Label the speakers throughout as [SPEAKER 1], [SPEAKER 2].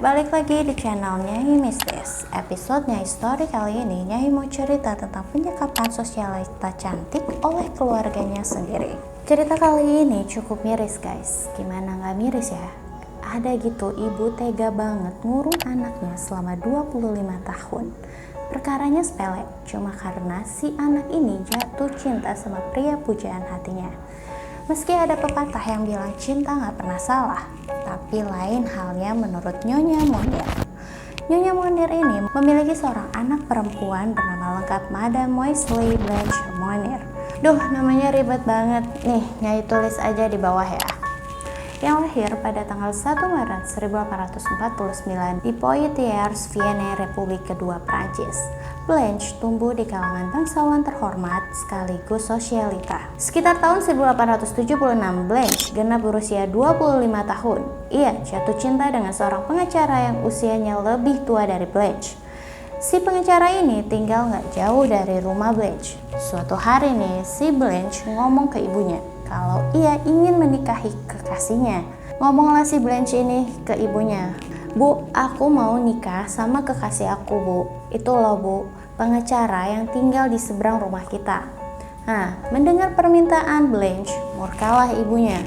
[SPEAKER 1] balik lagi di channel Nyai Mistis. Episodenya Story kali ini Nyai mau cerita tentang penyekapan sosialita cantik oleh keluarganya sendiri. Cerita kali ini cukup miris guys. Gimana nggak miris ya? Ada gitu ibu tega banget ngurung anaknya selama 25 tahun. Perkaranya sepele, cuma karena si anak ini jatuh cinta sama pria pujaan hatinya. Meski ada pepatah yang bilang cinta gak pernah salah, tapi lain halnya menurut Nyonya Monir. Nyonya Monir ini memiliki seorang anak perempuan bernama lengkap Madame Wesley Blanche Monir. Duh, namanya ribet banget. Nih, Nyai tulis aja di bawah ya. Yang lahir pada tanggal 1 Maret 1849 di Poitiers, Vienne, Republik Kedua Prancis. Blanche tumbuh di kalangan bangsawan terhormat sekaligus sosialita. Sekitar tahun 1876, Blanche genap berusia 25 tahun. Ia jatuh cinta dengan seorang pengacara yang usianya lebih tua dari Blanche. Si pengacara ini tinggal gak jauh dari rumah Blanche. Suatu hari nih, si Blanche ngomong ke ibunya kalau ia ingin menikahi kekasihnya. Ngomonglah si Blanche ini ke ibunya, "Bu, aku mau nikah sama kekasih aku, Bu. Itu loh, Bu, pengacara yang tinggal di seberang rumah kita." Nah, mendengar permintaan Blanche, murkalah ibunya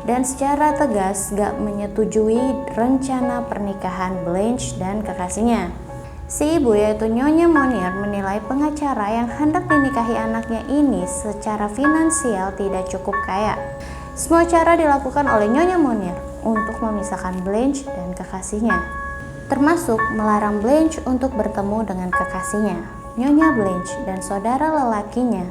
[SPEAKER 1] dan secara tegas gak menyetujui rencana pernikahan Blanche dan kekasihnya. Si ibu yaitu Nyonya Monir menilai pengacara yang hendak dinikahi anaknya ini secara finansial tidak cukup kaya. Semua cara dilakukan oleh Nyonya Monir untuk memisahkan Blanche dan kekasihnya, termasuk melarang Blanche untuk bertemu dengan kekasihnya. Nyonya Blanche dan saudara lelakinya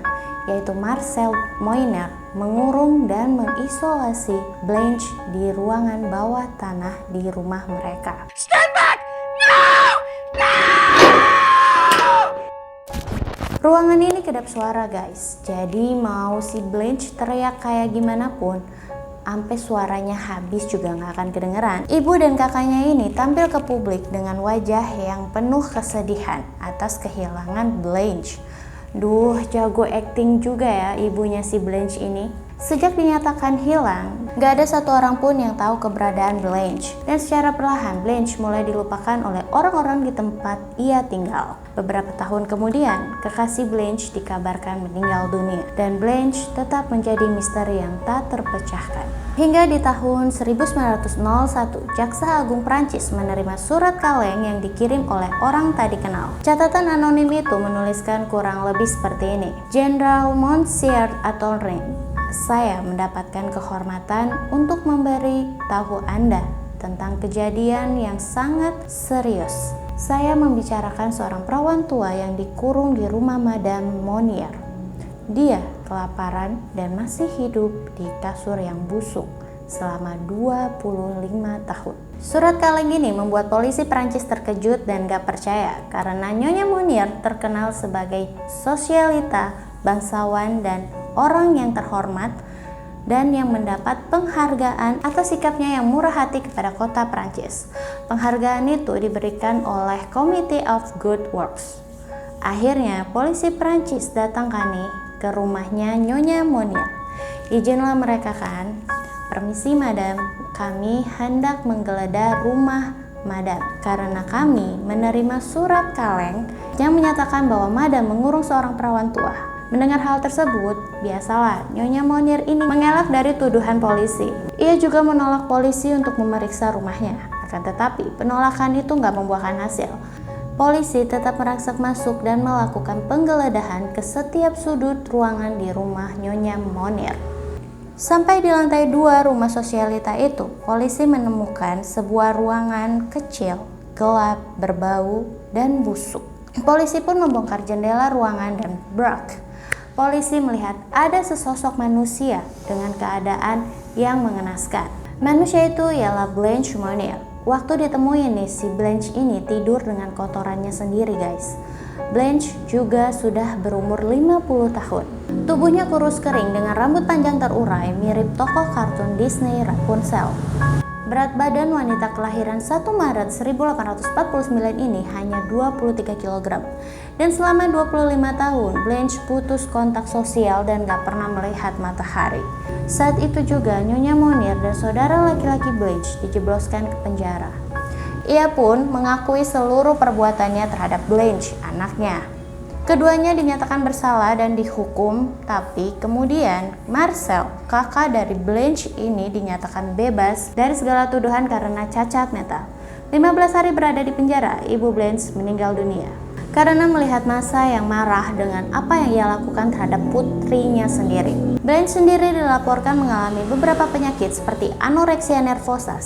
[SPEAKER 1] yaitu Marcel Monir mengurung dan mengisolasi Blanche di ruangan bawah tanah di rumah mereka. Stand back! No! Ruangan ini kedap suara guys, jadi mau si Blanche teriak kayak gimana pun, sampai suaranya habis juga nggak akan kedengeran. Ibu dan kakaknya ini tampil ke publik dengan wajah yang penuh kesedihan atas kehilangan Blanche. Duh, jago acting juga ya ibunya si Blanche ini. Sejak dinyatakan hilang, gak ada satu orang pun yang tahu keberadaan Blanche. Dan secara perlahan Blanche mulai dilupakan oleh orang-orang di tempat ia tinggal. Beberapa tahun kemudian, kekasih Blanche dikabarkan meninggal dunia. Dan Blanche tetap menjadi misteri yang tak terpecahkan. Hingga di tahun 1901, Jaksa Agung Prancis menerima surat kaleng yang dikirim oleh orang tak dikenal. Catatan anonim itu menuliskan kurang lebih seperti ini. Jenderal Monsieur Atorin, saya mendapatkan kehormatan untuk memberi tahu Anda tentang kejadian yang sangat serius. Saya membicarakan seorang perawan tua yang dikurung di rumah Madame Monir. Dia kelaparan dan masih hidup di kasur yang busuk selama 25 tahun. Surat kaleng ini membuat polisi Prancis terkejut dan gak percaya karena Nyonya Monir terkenal sebagai sosialita, bangsawan, dan orang yang terhormat dan yang mendapat penghargaan atas sikapnya yang murah hati kepada kota Prancis. Penghargaan itu diberikan oleh Committee of Good Works. Akhirnya polisi Prancis datang ke rumahnya Nyonya Monir. Izinlah mereka kan. "Permisi Madam, kami hendak menggeledah rumah Madam karena kami menerima surat kaleng yang menyatakan bahwa Madam mengurung seorang perawan tua." Mendengar hal tersebut, biasalah Nyonya Monir ini mengelak dari tuduhan polisi. Ia juga menolak polisi untuk memeriksa rumahnya. Akan tetapi, penolakan itu nggak membuahkan hasil. Polisi tetap merangsak masuk dan melakukan penggeledahan ke setiap sudut ruangan di rumah Nyonya Monir. Sampai di lantai 2 rumah sosialita itu, polisi menemukan sebuah ruangan kecil, gelap, berbau, dan busuk. Polisi pun membongkar jendela ruangan dan brak. Polisi melihat ada sesosok manusia dengan keadaan yang mengenaskan. Manusia itu ialah Blanche Monir. Waktu ditemui nih, si Blanche ini tidur dengan kotorannya sendiri guys. Blanche juga sudah berumur 50 tahun. Tubuhnya kurus kering dengan rambut panjang terurai mirip tokoh kartun Disney Rapunzel. Berat badan wanita kelahiran 1 Maret 1849 ini hanya 23 kg. Dan selama 25 tahun, Blanche putus kontak sosial dan gak pernah melihat matahari. Saat itu juga Nyonya Monir dan saudara laki-laki Blanche dijebloskan ke penjara. Ia pun mengakui seluruh perbuatannya terhadap Blanche, anaknya. Keduanya dinyatakan bersalah dan dihukum, tapi kemudian Marcel, kakak dari Blanche ini dinyatakan bebas dari segala tuduhan karena cacat mental. 15 hari berada di penjara, ibu Blanche meninggal dunia karena melihat massa yang marah dengan apa yang ia lakukan terhadap putrinya sendiri. Blanche sendiri dilaporkan mengalami beberapa penyakit seperti anoreksia nervosa,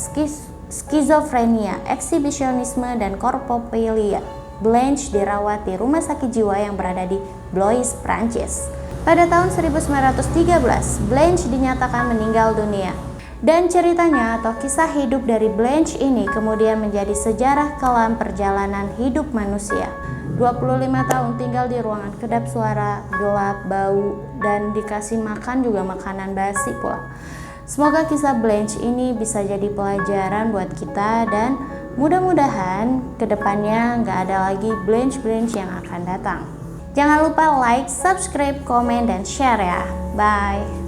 [SPEAKER 1] skizofrenia, eksibisionisme, dan korpopelia. Blanche dirawat di rumah sakit jiwa yang berada di Blois, Prancis. Pada tahun 1913, Blanche dinyatakan meninggal dunia. Dan ceritanya atau kisah hidup dari Blanche ini kemudian menjadi sejarah kelam perjalanan hidup manusia. 25 tahun tinggal di ruangan kedap suara, gelap, bau, dan dikasih makan juga makanan basi pula. Semoga kisah Blanche ini bisa jadi pelajaran buat kita dan mudah-mudahan kedepannya nggak ada lagi Blanche yang akan datang. Jangan lupa like, subscribe, komen, dan share ya. Bye.